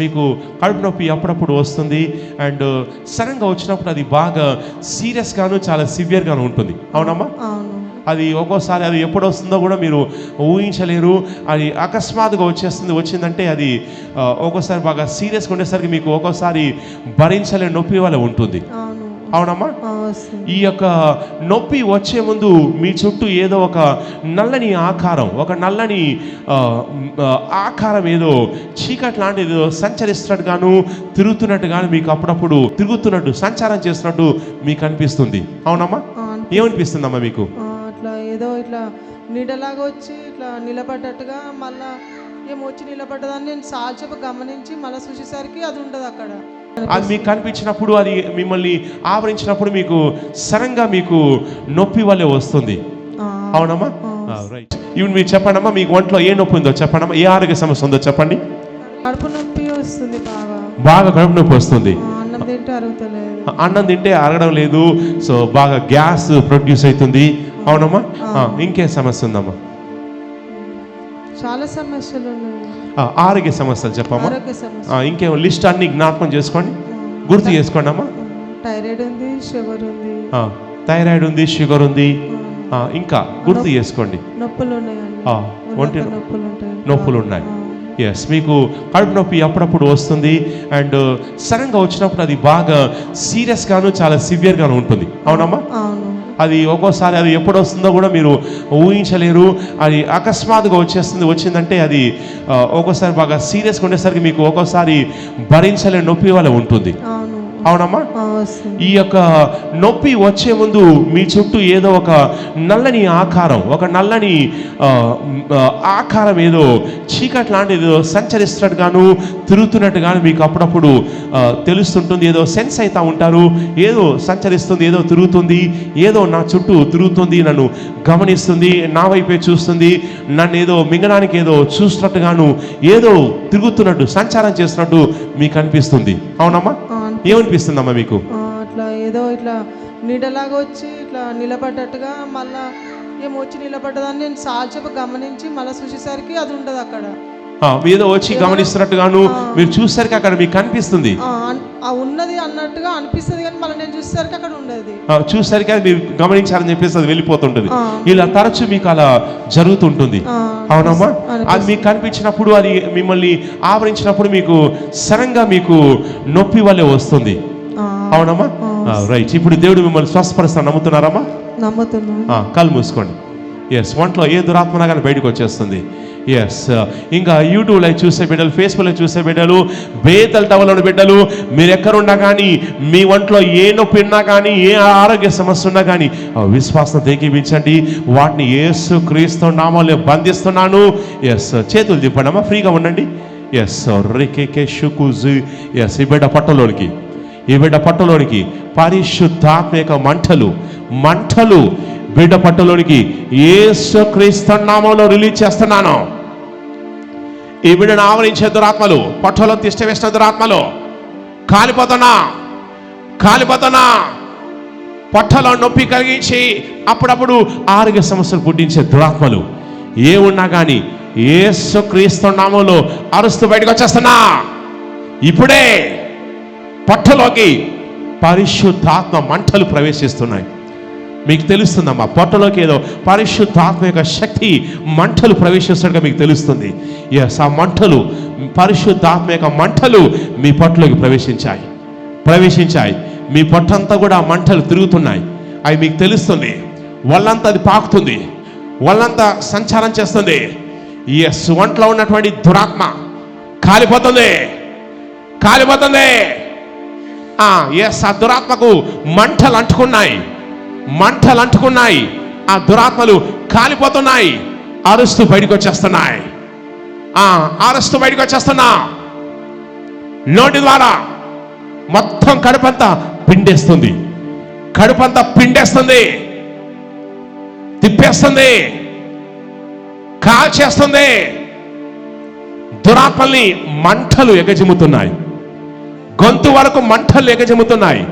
మీకు కడుపు నొప్పి అప్పుడప్పుడు వస్తుంది. అండ్ సడన్గా వచ్చినప్పుడు అది బాగా సీరియస్గాను చాలా సివియర్గాను ఉంటుంది. అవునమ్మా? అది ఒక్కోసారి అది ఎప్పుడు వస్తుందో కూడా మీరు ఊహించలేరు. అది అకస్మాత్తుగా వచ్చిందంటే అది ఒక్కోసారి బాగా సీరియస్గా ఉండేసరికి మీకు ఒక్కోసారి భరించలేని నొప్పి వల్ల ఉంటుంది. అవునమ్మా? ఈ యొక్క నొప్పి వచ్చే ముందు మీ చుట్టూ ఏదో ఒక నల్లని ఆకారం, ఒక నల్లని ఆకారం, ఏదో చీకటి లాంటిది ఏదో సంచరిస్తున్నట్టుగాను తిరుగుతున్నట్టుగాను మీకు అప్పుడప్పుడు తిరుగుతున్నట్టు సంచారం చేస్తున్నట్టు మీకు అనిపిస్తుంది. అవునమ్మా? ఏమనిపిస్తుందమ్మా మీకు? ఇట్లా ఏదో ఇట్లా నీడలాగా వచ్చి ఇట్లా నిలబడ్డట్టుగా మళ్ళా ఏమొచ్చి నిలబడ్డదాన్ని నేను సాల్సేపు గమనించి మళ్ళీ చూసేసరికి అది ఉండదు అక్కడ. అది మీకు కనిపించినప్పుడు, అది మిమ్మల్ని ఆవరించినప్పుడు మీకు సడన్గా మీకు నొప్పి వల్లే వస్తుంది. అవునమ్మా? రైట్. ఇప్పుడు మీరు చెప్పండమ్మా, మీకు ఒంట్లో ఏ నొప్పి ఉందో చెప్పండమ్మా, ఏ ఆరోగ్య సమస్య ఉందో చెప్పండి. కడుపు నొప్పి వస్తుంది, బాగా కడుపు నొప్పి వస్తుంది. అన్నం తింటే అరుగుతలేదు, అన్నం తింటే అరగడం లేదు. సో బాగా గ్యాస్ ప్రొడ్యూస్ అవుతుంది. అవునమ్మా? ఇంకే సమస్య ఉందమ్మా? చాలా సమస్యలు ఉన్నాయి. ఆరోగ్య సమస్యలు చెప్పమ్మా. ఇంకేమో లిస్ట్ అన్ని జ్ఞాపకం చేసుకోండి, గుర్తు చేసుకోండి అమ్మా. థైరాయిడ్ ఉంది, షుగర్ ఉంది. థైరాయిడ్ ఉంది, షుగర్ ఉంది. ఇంకా గుర్తు చేసుకోండి. నొప్పులు ఉన్నాయి, ఒంటి నొప్పులు ఉన్నాయి. ఎస్, మీకు కడుపు నొప్పి అప్పుడప్పుడు వస్తుంది. అండ్ సడన్గా వచ్చినప్పుడు అది బాగా సీరియస్గాను చాలా సివియర్గాను ఉంటుంది. అవునమ్మా? అది ఒక్కోసారి అది ఎప్పుడు వస్తుందో కూడా మీరు ఊహించలేరు. అది అకస్మాత్తుగా వచ్చిందంటే అది ఒక్కోసారి బాగా సీరియస్గా ఉండేసరికి మీకు ఒక్కోసారి భరించలేని నొప్పి వల్ల ఉంటుంది. అవునమ్మా? ఈ యొక్క నొప్పి వచ్చే ముందు మీ చుట్టూ ఏదో ఒక నల్లని ఆకారం, ఒక నల్లని ఆకారం, ఏదో చీకటి లాంటిది ఏదో సంచరిస్తున్నట్టుగాను తిరుగుతున్నట్టుగాను మీకు అప్పుడప్పుడు తెలుస్తుంటుంది. ఏదో సెన్స్ అవుతా ఉంటారు, ఏదో సంచరిస్తుంది, ఏదో తిరుగుతుంది, ఏదో నా చుట్టూ తిరుగుతుంది, నన్ను గమనిస్తుంది, నా వైపే చూస్తుంది, నన్ను ఏదో మింగడానికి ఏదో చూస్తున్నట్టుగాను, ఏదో తిరుగుతున్నట్టు సంచారం చేస్తున్నట్టు మీకు అనిపిస్తుంది. అవునమ్మా? ఏమనిపిస్తుందమ్మా మీకు? అట్లా ఏదో ఇట్లా నీడలాగా వచ్చి ఇట్లా నిలబడ్డట్టుగా మళ్ళా ఏమొచ్చి నిలబడ్డదాన్ని నేను సాల్సేపు గమనించి మళ్ళీ చూసేసరికి అది ఉండదు అక్కడ. ఏదో వచ్చి గమనిస్తున్నట్టుగాను మీరు చూసేసరికి అక్కడ మీకు కనిపిస్తుంది. ఉన్నది అన్నట్టుగా అనిపిస్తుంది, కానీ మళ్ళీ నేను చూసేసరికి అక్కడ ఉండదు. చూసేసరికి అది మీరు గమనించారని చెప్పేసి అది వెళ్ళిపోతుంటుంది. ఇలా తరచు మీకు అలా జరుగుతుంటుంది. అవునమ్మా? అది మీకు కనిపించినప్పుడు, అది మిమ్మల్ని ఆవరించినప్పుడు మీకు సడన్గా మీకు నొప్పి వల్లే వస్తుంది. అవునమ్మా? రైట్. ఇప్పుడు దేవుడు మిమ్మల్ని స్వస్థపరుస్తా నమ్ముతున్నారమ్మా? నమ్ముతున్నా. కళ్ళు మూసుకోండి. ఎస్, ఒంట్లో ఏ దురాత్మనా కానీ బయటకు వచ్చేస్తుంది. ఎస్, ఇంకా యూట్యూబ్లో చూసే బిడ్డలు, ఫేస్బుక్లో చూసే బిడ్డలు, బేతల్ టవర్లోని బిడ్డలు, మీరు ఎక్కడున్నా కానీ, మీ ఒంట్లో ఏ నొప్పి ఉన్నా కానీ, ఏ ఆరోగ్య సమస్య ఉన్నా కానీ విశ్వాసం తెగించండి. వాటిని యేసు క్రీస్తు నామములో బంధిస్తున్నాను. ఎస్, చేతులు తిప్పండమ్మా, ఫ్రీగా ఉండండి. ఎస్, రికేకే షుకుజు. ఎస్, ఈ బిడ్డ పట్టలోనికి పరిశుద్ధాత్మక మంటలు బిడ్డ పట్టలోనికి యేసు క్రీస్తు నామములో రిలీజ్ చేస్తున్నాను. ఈ బిడ్డను ఆవరించే దురాత్మలు, పట్టలో తిష్ట వేసిన దురాత్మలు కాలిపోతున్నా, పట్టలో నొప్పి కలిగించి అప్పుడప్పుడు ఆరోగ్య సమస్యలు పుట్టించే దురాత్మలు ఏ ఉన్నా కానీ యేసు క్రీస్తు నామములో అరుస్తూ బయటకు వచ్చేస్తున్నా. ఇప్పుడే పట్టలోకి పరిశుద్ధాత్మ మంటలు ప్రవేశిస్తున్నాయి. మీకు తెలుస్తుందమ్మా, పొట్టలోకి ఏదో పరిశుద్ధాత్మ యొక్క శక్తి మంటలు ప్రవేశిస్తున్నట్టుగా మీకు తెలుస్తుంది. ఎస్, ఆ మంటలు, పరిశుద్ధాత్మ యొక్క మంటలు మీ పొట్టలోకి ప్రవేశించాయి. మీ పొట్టంతా కూడా మంటలు తిరుగుతున్నాయి. అవి మీకు తెలుస్తుంది. వాళ్ళంతా అది పాకుతుంది, వాళ్ళంతా సంచారం చేస్తుంది. ఎస్, ఒంట్లో ఉన్నటువంటి దురాత్మ కాలిపోతుంది. ఎస్, ఆ దురాత్మకు మంటలు అంటుకున్నాయి. ఆ దురాత్మలు కాలిపోతున్నాయి. అరుస్తూ బయటకు వచ్చేస్తున్నాయి. నోటి ద్వారా మొత్తం కడుపంతా పిండేస్తుంది, తిప్పేస్తుంది, కాల్చేస్తుంది. దురాత్మల్ని మంటలు ఎగజిమ్ముతున్నాయి. గొంతు వరకు మంటలు ఎగజిమ్ముతున్నాయి.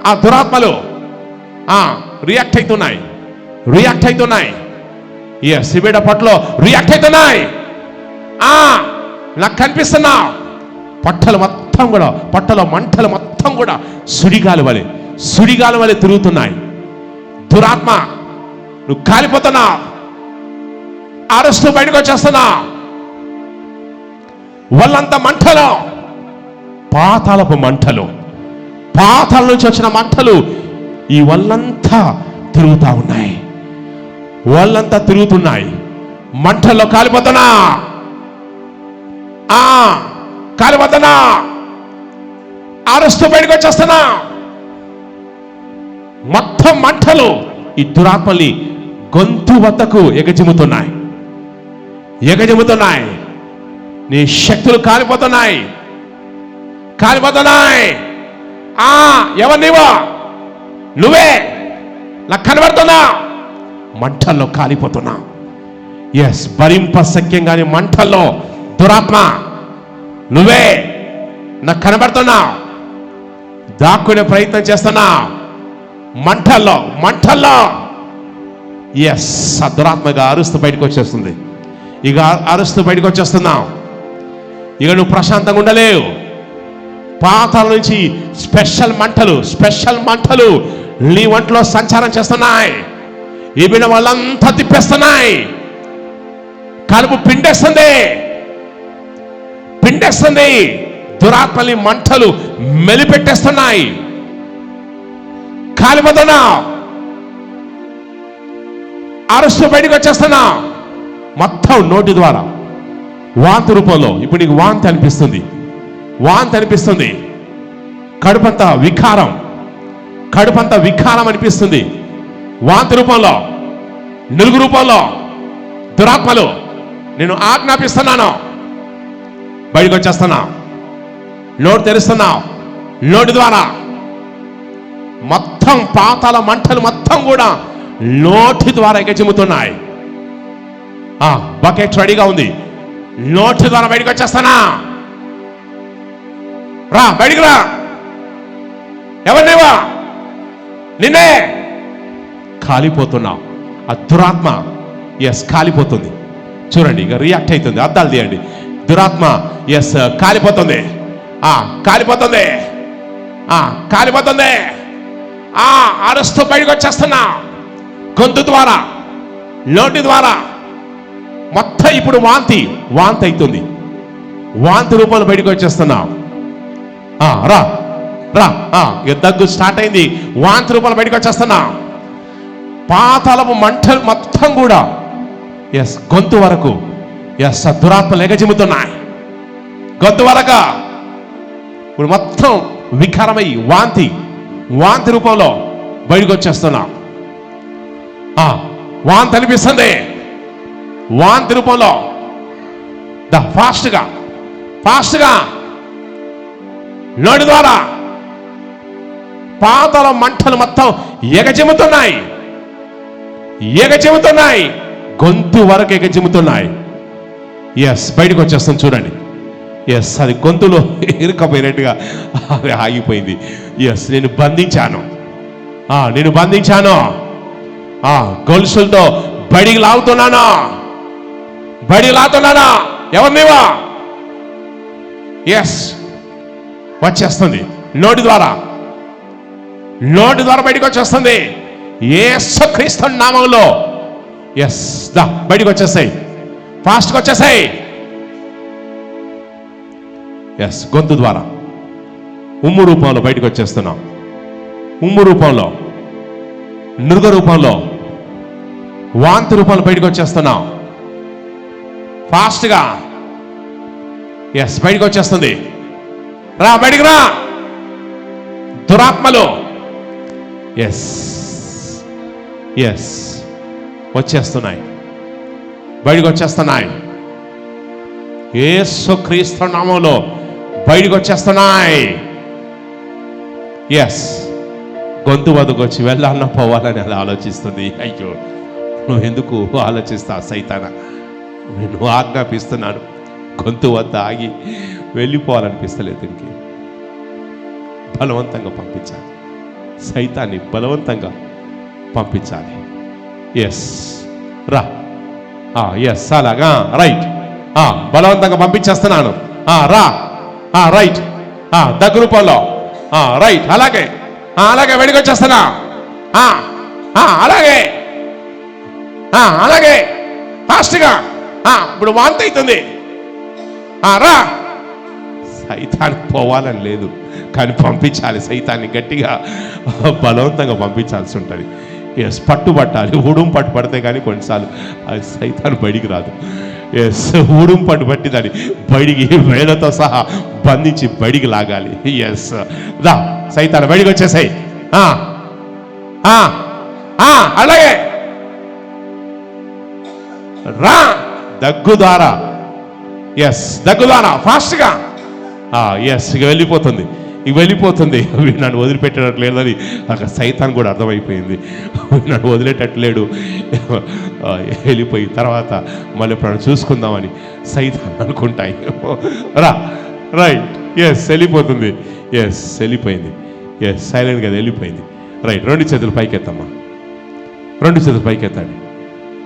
ఆ దురాత్మలు రియాక్ట్ అవుతున్నాయి. ఎస్, బిడ్డ పట్ల రియాక్ట్ అవుతున్నాయి. నాకు కనిపిస్తున్నావు. పొట్టలు మొత్తం కూడా, పొట్టలో మంటలు మొత్తం కూడా సుడిగాలి వలె తిరుగుతున్నాయి. దురాత్మ, నువ్వు కాలిపోతున్నావు, అరుస్తూ బయటకు వచ్చేస్తున్నావు. వాళ్ళంతా మంటలు, పాతాళపు మంటలు, పాతాళం నుంచి వచ్చిన మంటలు ఈ వాళ్ళంతా తిరుగుతా ఉన్నాయి. వాళ్ళంతా తిరుగుతున్నాయి, మంటల్లో కాలిపోతున్నా, కాలిపోతున్నా, అరుస్తూ బయటకు వచ్చేస్తున్నా. మొత్తం మంటలు ఈ దురాత్మల్ని గొంతు వద్దకు ఎగజిమ్ముతున్నాయి. నీ శక్తులు కాలిపోతున్నాయి. ఎవరు నీవో? నువ్వే, నాకు కనబడుతున్నా. మంటల్లో కాలిపోతున్నా. ఎస్, భరింప సఖ్యంగాని మంటల్లో దురాత్మ, నువ్వే, నాకు కనబడుతున్నా. దాక్కునే ప్రయత్నం చేస్తున్నా. మంటల్లో ఎస్, ఆ దురాత్మగా అరుస్తూ బయటకు వచ్చేస్తుంది. ఇక అరుస్తూ బయటకు వచ్చేస్తున్నావు. ఇక నువ్వు ప్రశాంతంగా ఉండలేవు. పాతాళం నుంచి స్పెషల్ మంటలు నీ ఒంట్లో సంచారం చేస్తున్నాయి. ఈ బిడ్డ వాళ్ళంతా తిప్పేస్తున్నాయి. కలుపు పిండేస్తుంది. దురాత్మని మంటలు మెలిపెట్టేస్తున్నాయి. కాలిపోతున్నా, అరుస్తూ బయటకు వచ్చేస్తున్నా. మొత్తం నోటి ద్వారా వాంతి రూపంలో ఇప్పుడు నీకు వాంతి అనిపిస్తుంది. కడుపంతా వికారం అనిపిస్తుంది. వాంతి రూపంలో, నులుగు రూపంలో దురాత్మలు నేను ఆజ్ఞాపిస్తున్నాను, బయటకు వచ్చేస్తున్నా. నోటు తెరుస్తున్నావు. నోటి ద్వారా మొత్తం పాతాల మంటలు మొత్తం కూడా నోటి ద్వారా ఎగజిమ్ముతున్నాయి. బకెట్ రెడీగా ఉంది. నోటి ద్వారా బయటకు వచ్చేస్తానా. బయటికి రా. ఎవరినేవా? నిన్నే. కాలిపోతున్నావు. ఆ దురాత్మ ఎస్ కాలిపోతుంది. చూడండి, ఇక రియాక్ట్ అవుతుంది. అద్దాలు తీయండి. దురాత్మ ఎస్ కాలిపోతుంది. అరుస్తూ బయటకు వచ్చేస్తున్నా. గొంతు ద్వారా, నోటి ద్వారా మొత్తం ఇప్పుడు వాంతి అవుతుంది. వాంతి రూపంలో బయటకు వచ్చేస్తున్నావు. రా దగ్గు స్టార్ట్ అయింది. వాంతి రూపంలో బయటకు వచ్చేస్తున్నా. పాతాళపు మంటలు మొత్తం కూడా ఎస్ గొంతు వరకు ఎస్ దురాత్మలు ఎగజిమ్ముతున్నాయి. గొంతు వరకు ఇప్పుడు మొత్తం వికారమై వాంతి రూపంలో బయటకు వచ్చేస్తున్నా. వాంతి అనిపిస్తుంది. వాంతి రూపంలో ఫాస్ట్గా నోటి ద్వారా పాతాళ మంటలు మొత్తం ఎగజిమ్ముతున్నాయి. గొంతు వరకు ఎగజిమ్ముతున్నాయి. ఎస్ బయటకు వచ్చేస్తాం. చూడండి, ఎస్ అది గొంతులో ఇరుకపోయినట్టుగా అది ఆగిపోయింది. ఎస్ నేను బంధించాను. గొలుసులతో బడికి లాగుతున్నానా. ఎవరు నీవా? ఎస్ వచ్చేస్తుంది. నోటి ద్వారా బయటకు వచ్చేస్తుంది. యేసుక్రీస్తు నామములో ఎస్ బయటకు వచ్చేసాయి. ఫాస్ట్గా వచ్చేసాయి. ఎస్ గొంతు ద్వారా ఉమ్ము రూపంలో బయటకు వచ్చేస్తున్నాం. ఉమ్ము రూపంలో, నృగ రూపంలో, వాంతి రూపంలో బయటకు వచ్చేస్తున్నాం. ఫాస్ట్గా ఎస్ బయటకు వచ్చేస్తుంది. బయటికి రా. దురాత్మలు ఎస్ వచ్చేస్తున్నాయి. బయటకు వచ్చేస్తున్నాయి. యేసుక్రీస్తు నామములో బయటకు వచ్చేస్తున్నాయి. ఎస్ గొంతు వద్దకు వచ్చి వెళ్ళాలన్నా పోవాలని అలా ఆలోచిస్తుంది. అయ్యో నువ్వు ఎందుకు ఆలోచిస్తా సైతానా? నేను ఆజ్ఞాపిస్తున్నాను. గొంతు వద్ద ఆగి వెళ్ళిపోవాలనిపిస్తలేదు. దీనికి బలవంతంగా పంపించాలి. సైతాన్ని బలవంతంగా పంపించాలి. ఎస్ రా. ఎస్ అలాగా రైట్. బలవంతంగా పంపించేస్తున్నాను. రా. రైట్. దగ్గు రూపంలో. రైట్. అలాగే అలాగే బయటకు వచ్చేస్తున్నా. అలాగే అలాగే ఫాస్ట్గా. ఇప్పుడు వాంతి అవుతుంది. రా. సైతానికి పోవాలని లేదు, కానీ పంపించాలి. సైతాన్ని గట్టిగా బలవంతంగా పంపించాల్సి ఉంటుంది. ఎస్, పట్టుబట్టాలి. ఉడుం పట్టు పడితే కానీ కొన్నిసార్లు అది సైతాన్ని బయటికి రాదు. ఎస్, ఉడుం పట్టు పట్టి దాన్ని బయటికి వేళతో సహా బంధించి బయటికి లాగాలి. ఎస్, రా సైతాన్ని బయటికి వచ్చేసాయి. అలాగే రా. దగ్గు ద్వారా. ఎస్, దగ్గు ద్వారా ఫాస్ట్గా. ఎస్, ఇక వెళ్ళిపోతుంది. నన్ను వదిలిపెట్టేటట్లేదని అక్కడ సైతాన్ కూడా అర్థమైపోయింది. నన్ను వదిలేటట్లేడు, వెళ్ళిపోయి తర్వాత మళ్ళీ ఎప్పుడైనా చూసుకుందామని సైతాన్ అనుకుంటాయి. రా. రైట్. ఎస్, వెళ్ళిపోతుంది. ఎస్, వెళ్ళిపోయింది. ఎస్, సైలెంట్గా వెళ్ళిపోయింది. రైట్. 2 చేతులు పైకెత్తమ్మా. 2 చేతులు పైకెత్తండి.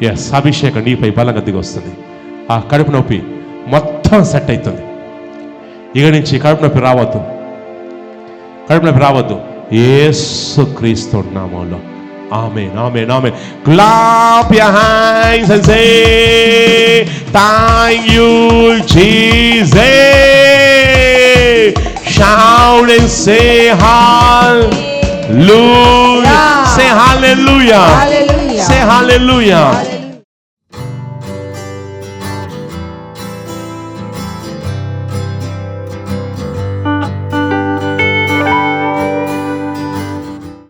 ఎస్, అభిషేకం నీపై బలంగా దిగి వస్తుంది. ఆ కడుపు నొప్పి మొత్తం సెట్ అవుతుంది. ఇక నుంచి కడుపు నొప్పి రావద్దు. యేసు క్రీస్తు నామములో. ఆమేన్, ఆమేన్, ఆమేన్. Clap your hands and say thank you Jesus. Shout and say hallelujah. Say hallelujah. Say hallelujah.